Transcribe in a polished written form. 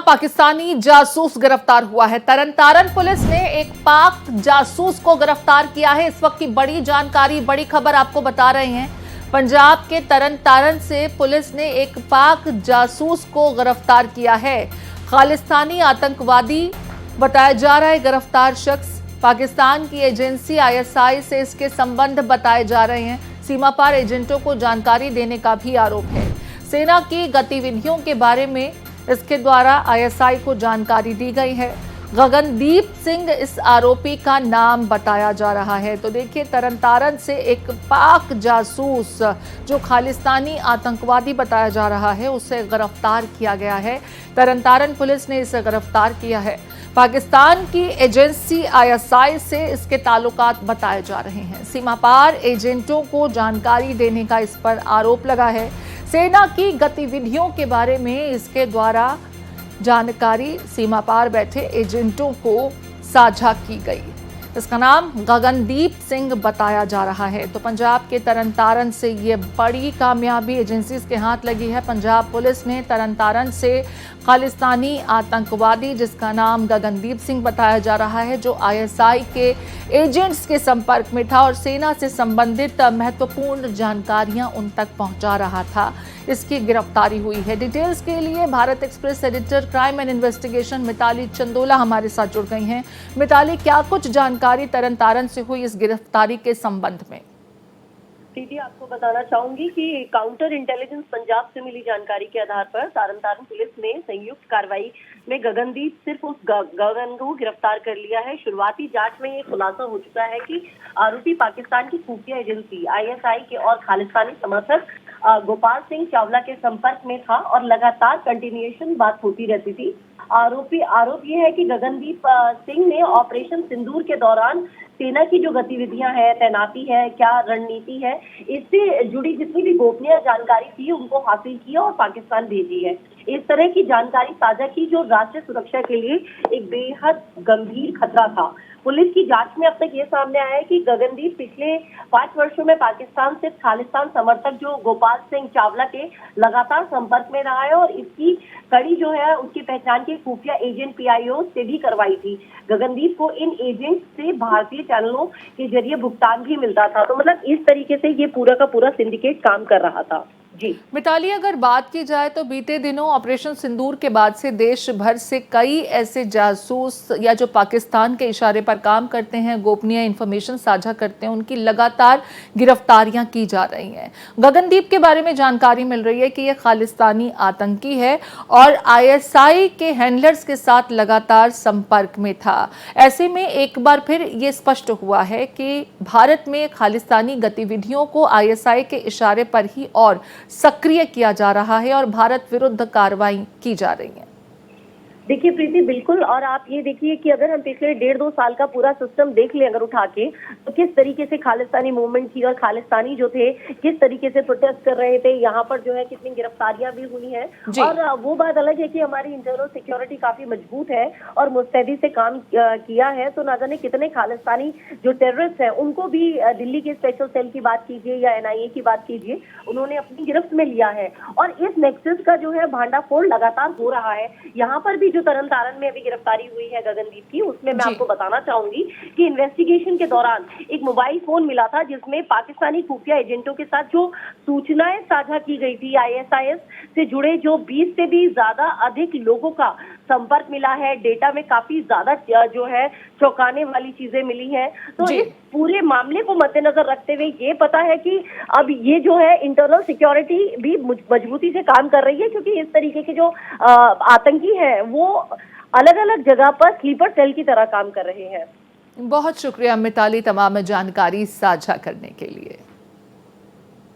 पाकिस्तानी जासूस गिरफ्तार हुआ है। तरन पुलिस ने एक पाक जासूस को गिरफ्तार किया है। इस वक्त की बड़ी जानकारी, बड़ी खबर आपको बता रहे हैं। पंजाब के तरन से पुलिस ने एक पाक जासूस को गिरफ्तार किया है। खालिस्तानी आतंकवादी बताया जा रहा है गिरफ्तार शख्स। पाकिस्तान की एजेंसी ISI से इसके संबंध बताए जा रहे हैं। सीमा पार एजेंटों को जानकारी देने का भी आरोप है। सेना की गतिविधियों के बारे में इसके द्वारा ISI को जानकारी दी गई है। गगनदीप सिंह इस आरोपी का नाम बताया जा रहा है। तो देखिए, तरन से एक पाक जासूस जो खालिस्तानी आतंकवादी बताया जा रहा है, उसे गिरफ्तार किया गया है। तरन पुलिस ने इसे गिरफ्तार किया है। पाकिस्तान की एजेंसी ISI से इसके ताल्लुकात बताए जा रहे हैं। सीमा पार एजेंटों को जानकारी देने का इस पर आरोप लगा है। सेना की गतिविधियों के बारे में इसके द्वारा जानकारी सीमा पार बैठे एजेंटों को साझा की गई। इसका नाम गगनदीप सिंह बताया जा रहा है। तो पंजाब के तरन से ये बड़ी कामयाबी एजेंसीज के हाथ लगी है। पंजाब पुलिस ने तरन से खालिस्तानी आतंकवादी जिसका नाम गगनदीप सिंह बताया जा रहा है, जो ISI के एजेंट्स के संपर्क में था और सेना से संबंधित महत्वपूर्ण जानकारियां उन तक पहुंचा रहा था, इसकी गिरफ्तारी हुई है। डिटेल्स के लिए Bharat Express editor crime and investigation Mitali Chandola हमारे साथ जुड़ गई हैं। मिताली, क्या कुछ जानकारी तरन से हुई इस गिरफ्तारी के संबंध में? दीदी, आपको बताना चाहूंगी कि काउंटर इंटेलिजेंस पंजाब से मिली जानकारी के आधार पर तरन पुलिस ने संयुक्त कार्रवाई में गगनदीप सिर्फ उस गगन को गिरफ्तार कर लिया है। शुरुआती जांच में ये खुलासा हो चुका है कि आरोपी पाकिस्तान की खुफिया एजेंसी ISI के और खालिस्तानी समर्थक गोपाल सिंह चावला के संपर्क में था और लगातार कंटिन्यूएशन बात होती रहती थी। आरोप ये है कि गगनदीप सिंह ने ऑपरेशन सिंदूर के दौरान सेना की जो गतिविधियां हैं, तैनाती है, क्या रणनीति है, इससे जुड़ी जितनी भी गोपनीय जानकारी थी उनको हासिल किया और पाकिस्तान भेजी है। इस तरह की जानकारी साझा की जो राष्ट्रीय सुरक्षा के लिए एक बेहद गंभीर खतरा था। पुलिस की जांच में अब तक ये सामने आया है कि गगनदीप पिछले 5 वर्षों में पाकिस्तान से खालिस्तान समर्थक जो गोपाल सिंह चावला के लगातार संपर्क में रहा है और इसकी कड़ी जो है उसकी पहचान के खुफिया एजेंट PIO से भी करवाई थी। गगनदीप को इन एजेंट से भारतीय चैनलों के जरिए भुगतान भी मिलता था। तो मतलब इस तरीके से ये पूरा का पूरा सिंडिकेट काम कर रहा था। जी मिताली, अगर बात की जाए तो बीते दिनों ऑपरेशन सिंदूर के बाद से देश भर से कई ऐसे जासूस या जो पाकिस्तान के इशारे पर काम करते हैं, गोपनीय इंफॉर्मेशन साझा करते हैं, उनकी लगातार गिरफ्तारियां की जा रही हैं। गगनदीप के बारे में जानकारी मिल रही है कि यह खालिस्तानी आतंकी है और ISI के हैंडलर्स के साथ लगातार संपर्क में था। ऐसे में एक बार फिर ये स्पष्ट हुआ है कि भारत में खालिस्तानी गतिविधियों को ISI के इशारे पर ही और सक्रिय किया जा रहा है और भारत विरुद्ध कार्रवाई की जा रही है। देखिए प्रीति, बिल्कुल। और आप ये देखिए कि अगर हम पिछले 1.5-2 साल का पूरा सिस्टम देख लें अगर उठा के, तो किस तरीके से खालिस्तानी मूवमेंट थी और खालिस्तानी जो थे किस तरीके से प्रोटेस्ट कर रहे थे, यहाँ पर जो है कितनी गिरफ्तारियां भी हुई हैं। और वो बात अलग है कि हमारी इंटरनल सिक्योरिटी काफी मजबूत है और मुस्तैदी से काम किया है। तो ना जाने कितने खालिस्तानी जो टेररिस्ट है उनको भी दिल्ली के स्पेशल सेल की बात कीजिए या NIA की बात कीजिए, उन्होंने अपनी गिरफ्त में लिया है। और इस नेक्सस का जो है भांडाफोड़ लगातार हो रहा है। यहाँ पर भी जो तरन में अभी गिरफ्तारी हुई है गगनदीप की, उसमें मैं आपको बताना चाहूंगी कि इन्वेस्टिगेशन के दौरान एक मोबाइल फोन मिला था जिसमें पाकिस्तानी खुफिया एजेंटों के साथ जो सूचनाएं साझा की गई थी, ISIS से जुड़े जो 20 से भी ज्यादा अधिक लोगों का संपर्क मिला है। डेटा में काफी ज्यादा जो है चौंकाने वाली चीजें मिली हैं। तो इस पूरे मामले को मद्देनजर रखते हुए ये पता है कि अब ये जो है इंटरनल सिक्योरिटी भी मजबूती से काम कर रही है, क्योंकि इस तरीके के जो आतंकी हैं वो अलग अलग जगह पर स्लीपर सेल की तरह काम कर रहे हैं। बहुत शुक्रिया मिताली तमाम जानकारी साझा करने के लिए।